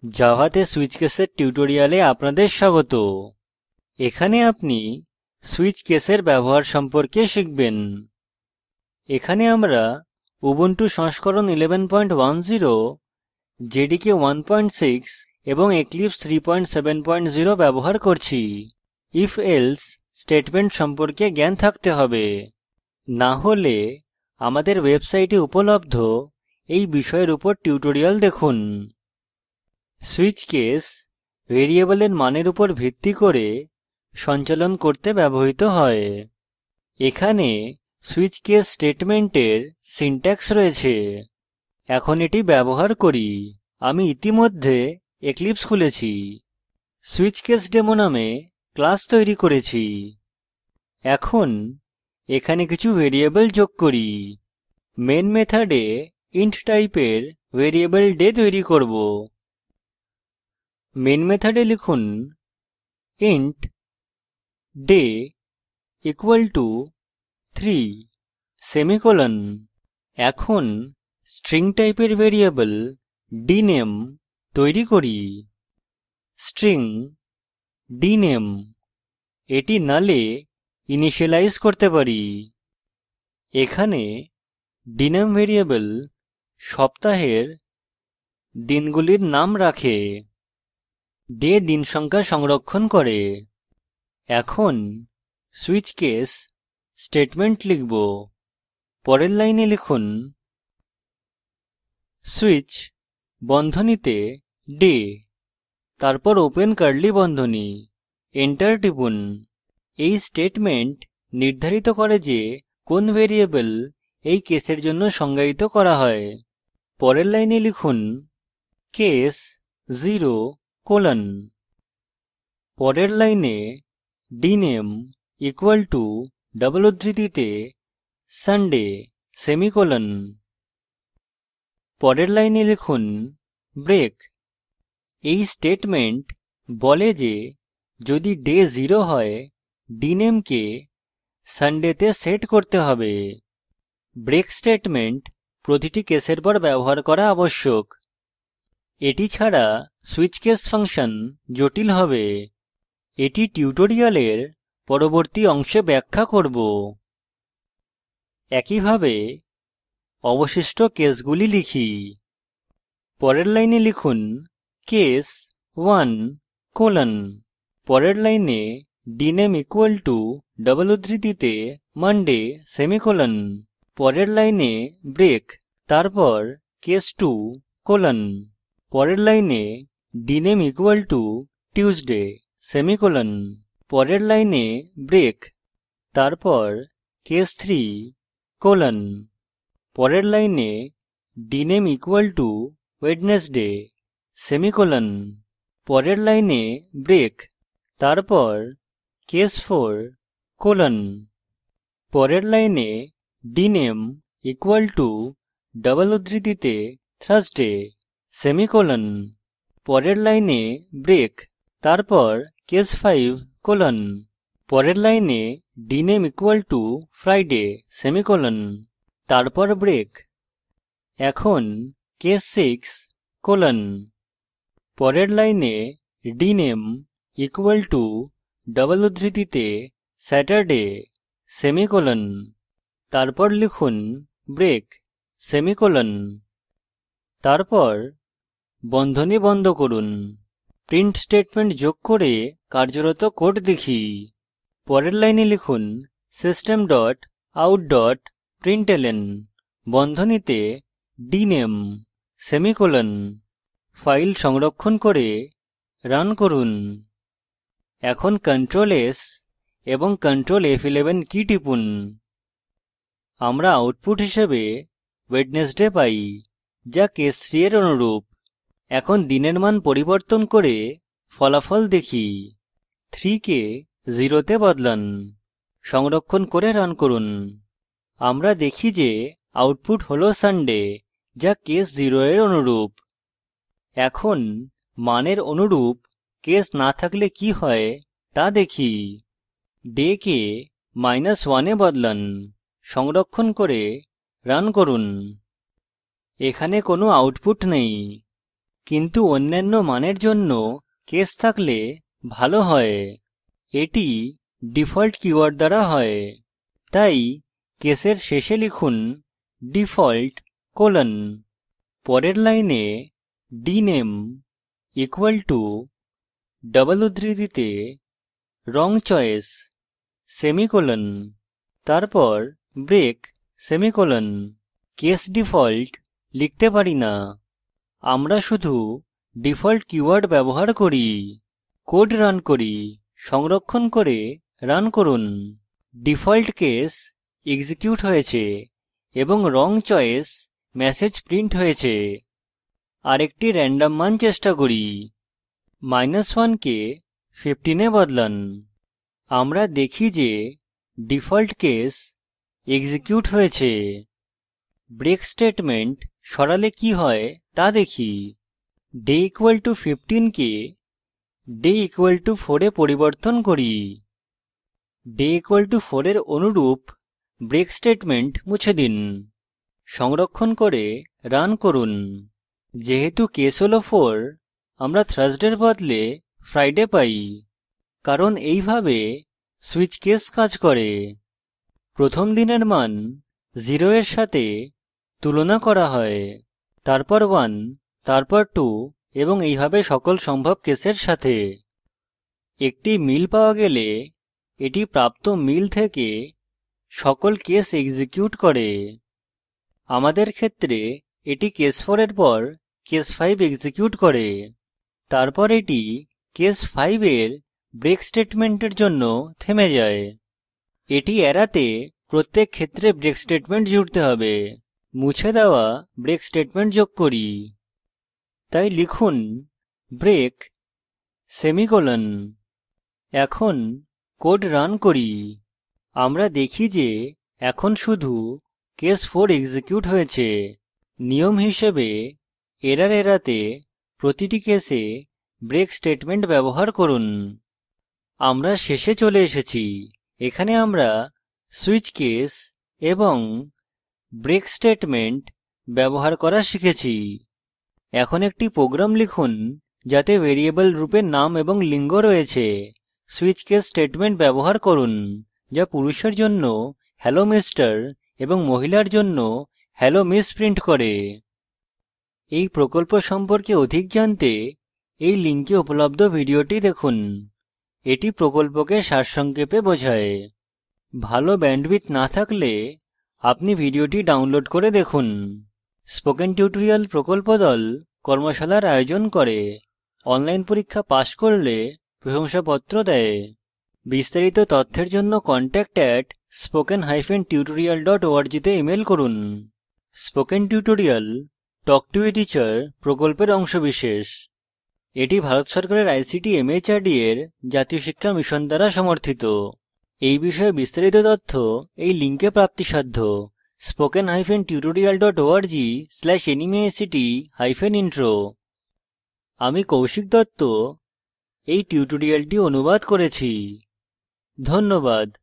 জাভাতে সুইচ কেসের টিউটোরিয়ালে আপনাদের স্বাগত। এখানে আপনি সুইচ কেসের ব্যবহার সম্পর্কে শিখবেন। এখানে আমরা উবুন্টু সংস্করণ 1110, জেডিকে 16 এবং এক্লিপসে 370 ব্যবহার করছি। if else স্টেটমেন্ট সম্পর্কে জ্ঞান থাকতে হবে, না হলে আমাদের ওয়েবসাইটে উপলব্ধ এই বিষয়ের উপর টিউটোরিয়াল দেখুন। সুইচ কেস ভ্যারিয়েবলের মানের উপর ভিত্তি করে সঞ্চালন করতে ব্যবহৃত হয়। এখানে সুইচ কেস স্টেটমেন্টের সিনট্যাক্স রয়েছে। এখন এটি ব্যবহার করি। আমি ইতিমধ্যে এক্লিপসে খুলেছি। সুইচকেসডেমো নামে ক্লাস তৈরি করেছি। এখন এখানে কিছু ভ্যারিয়েবল যোগ করি। মেন মেথডে ইন্ট টাইপের ভ্যারিয়েবল ডে তৈরি করব। মেন মেথডে লিখুন int day = 3 সেমিকোলন। এখন স্ট্রিং টাইপের ভ্যারিয়েবল dname তৈরি করি। স্ট্রিং dname এটি নালে ইনিসিয়েলাইজ করতে পারি। এখানে dname ভ্যারিয়েবল সপ্তাহের দিনগুলির নাম রাখে। ডে দিন সংখ্যা সংরক্ষণ করে। এখন সুইচ কেস স্টেটমেন্ট লিখব। পরের লাইনে লিখুন সুইচ বন্ধনীতে ডে, তারপর ওপেন কার্লি বন্ধনী, এন্টার টিপুন। এই স্টেটমেন্ট নির্ধারিত করে যে কোন ভ্যারিয়েবল এই কেসের জন্য সংজ্ঞায়িত করা হয়। পরের লাইনে লিখুন কেস 0 কোলন। পরের লাইনে dname ডাবল উদ্ধৃতিতে সানডে সেমিকোলন। পরের লাইনে লিখুন ব্রেক। এই স্টেটমেন্ট বলে যে যদি ডে 0 হয় dname কে সানডেতে সেট করতে হবে। ব্রেক স্টেটমেন্ট প্রতিটি কেসের পর ব্যবহার করা আবশ্যক। এটি ছাড়া সুইচ কেস ফাংশন জটিল হবে। এটি টিউটোরিয়ালের পরবর্তী অংশে ব্যাখ্যা করব। একইভাবে অবশিষ্ট কেসগুলি লিখি। পরের লাইনে লিখুন কেস 1 কোলন। পরের লাইনে dname ডাবল উদ্ধৃতিতে মন্ডে সেমিকোলন। পরের লাইনে ব্রেক, তারপর কেস 2 কোলন। পরের লাইনে dname টিউসডে সেমিকোলন। পরের লাইনে ব্রেক, তারপর কেস 3 কোলন। পরের লাইনে dname ওয়েডনেসডে সেমিকোলন। পরের লাইনে ব্রেক, তারপর কেস 4 কোলন। পরের লাইনে dname ডাবল উদ্ধৃতিতে থার্সডে সেমিকোলন। পরের লাইনে ব্রেক, তারপর কেস 5 কোলন। পরের লাইনে dname ফ্রাইডে সেমিকোলন, তারপর ব্রেক। এখন কেস 6 কোলন। পরের লাইনে dname ডাবল উদ্ধৃতিতে স্যাটারডে সেমিকোলন, তারপর লিখুন ব্রেক সেমিকোলন, তারপর বন্ধনী বন্ধ করুন। প্রিন্ট স্টেটমেন্ট যোগ করে কার্যরত কোড দেখি। পরের লাইনে লিখুন system dot out dot println বন্ধনীতে dname সেমিকোলন। ফাইল সংরক্ষণ করে রান করুন। এখন Ctrl S এবং Ctrl F11 কী টিপুন। আমরা আউটপুট হিসেবে ওয়েডনেসডে পাই, যা কেস 3 এর অনুরূপ। এখন দিনের মান পরিবর্তন করে ফলাফল দেখি। 3 কে 0 তে বদলান। সংরক্ষণ করে রান করুন। আমরা দেখি যে আউটপুট হল সানডে, যা কেস 0 এর অনুরূপ। এখন মানের অনুরূপ কেস না থাকলে কি হয় তা দেখি। ডে কে -1 এ বদলান। সংরক্ষণ করে রান করুন। এখানে কোনো আউটপুট নেই। কিন্তু অন্যান্য মানের জন্য কেস থাকলে ভালো হয়। এটি ডিফল্ট কিওয়ার্ড দ্বারা হয়, তাই কেসের শেষে লিখুন ডিফল্ট কোলন। পরের লাইনে ডিনেম ইকুয়াল টু ডবল উদ্ধৃতিতে রং চয়েস সেমিকোলন, তারপর ব্রেক সেমিকোলন। কেস ডিফল্ট লিখতে পারি না, আমরা শুধু ডিফল্ট কিওয়ার্ড ব্যবহার করি। কোড রান করি, সংরক্ষণ করে রান করুন। ডিফল্ট কেস এক্সিকিউট হয়েছে এবং রং চয়েস ম্যাসেজ প্রিন্ট হয়েছে। আরেকটি র্যান্ডম মান চেষ্টা করি, -1 কে 15 এ বদলান। আমরা দেখি যে ডিফল্ট কেস এক্সিকিউট হয়েছে। ব্রেক স্টেটমেন্ট সরালে কি হয় তা দেখি। ডে 15 কে ডে 4 এ পরিবর্তন করি। ডে 4 এর অনুরূপ ব্রেক স্টেটমেন্ট মুছে দিন, সংরক্ষণ করে রান করুন। যেহেতু কেস হল 4, আমরা থার্সডের বদলে ফ্রাইডে পাই, কারণ এইভাবে সুইচ কেস কাজ করে। প্রথম দিনের মান 0 এর সাথে তুলনা করা হয়, তারপর 1, তারপর 2 এবং এইভাবে সকল সম্ভব কেসের সাথে। একটি মিল পাওয়া গেলে এটি প্রাপ্ত মিল থেকে সকল কেস এক্সিকিউট করে। আমাদের ক্ষেত্রে এটি কেস 4 এর পর কেস 5 এক্সিকিউট করে। তারপর এটি কেস 5 এর ব্রেক স্টেটমেন্টের জন্য থেমে যায়। এটি এড়াতে প্রত্যেক ক্ষেত্রে ব্রেক স্টেটমেন্ট জুড়তে হবে। মুছে দেওয়া ব্রেক স্টেটমেন্ট যোগ করি, তাই লিখুন ব্রেক সেমিকোলন। এখন কোড রান করি। আমরা দেখি যে এখন শুধু কেস 4 এক্সিকিউট হয়েছে। নিয়ম হিসেবে এরর এড়াতে প্রতিটি কেসে ব্রেক স্টেটমেন্ট ব্যবহার করুন। আমরা শেষে চলে এসেছি। এখানে আমরা সুইচ কেস এবং ব্রেক স্টেটমেন্ট ব্যবহার করা শিখেছি। এখন একটি প্রোগ্রাম লিখুন যাতে ভ্যারিয়েবল রূপে নাম এবং লিঙ্গ রয়েছে। সুইচ কেস স্টেটমেন্ট ব্যবহার করুন, যা পুরুষের জন্য হেলো মিস্টার এবং মহিলার জন্য হেলো মিস প্রিন্ট করে। এই প্রকল্প সম্পর্কে অধিক জানতে এই লিঙ্কে উপলব্ধ ভিডিওটি দেখুন। এটি প্রকল্পকে সারসংক্ষেপে বোঝায়। ভালো ব্যান্ডউইডথ না থাকলে আপনি ভিডিওটি ডাউনলোড করে দেখুন। স্পোকেন টিউটোরিয়াল প্রকল্প দল কর্মশালার আয়োজন করে। অনলাইন পরীক্ষা পাস করলে প্রশংসাপত্র দেয়। বিস্তারিত তথ্যের জন্য contact@spoken-tutorial.org তে ইমেল করুন। Spoken tutorial talk to a teacher প্রকল্পের অংশবিশেষ। এটি ভারত সরকারের আইসিটি MHRD এর জাতীয় শিক্ষা মিশন দ্বারা সমর্থিত। এই বিষয়ে বিস্তারিত তথ্য এই লিঙ্কে প্রাপ্তিসাধ্য spoken-tutorial.org/nmeict-intro। আমি কৌশিক দত্ত এই টিউটোরিয়ালটি অনুবাদ করেছি। ধন্যবাদ।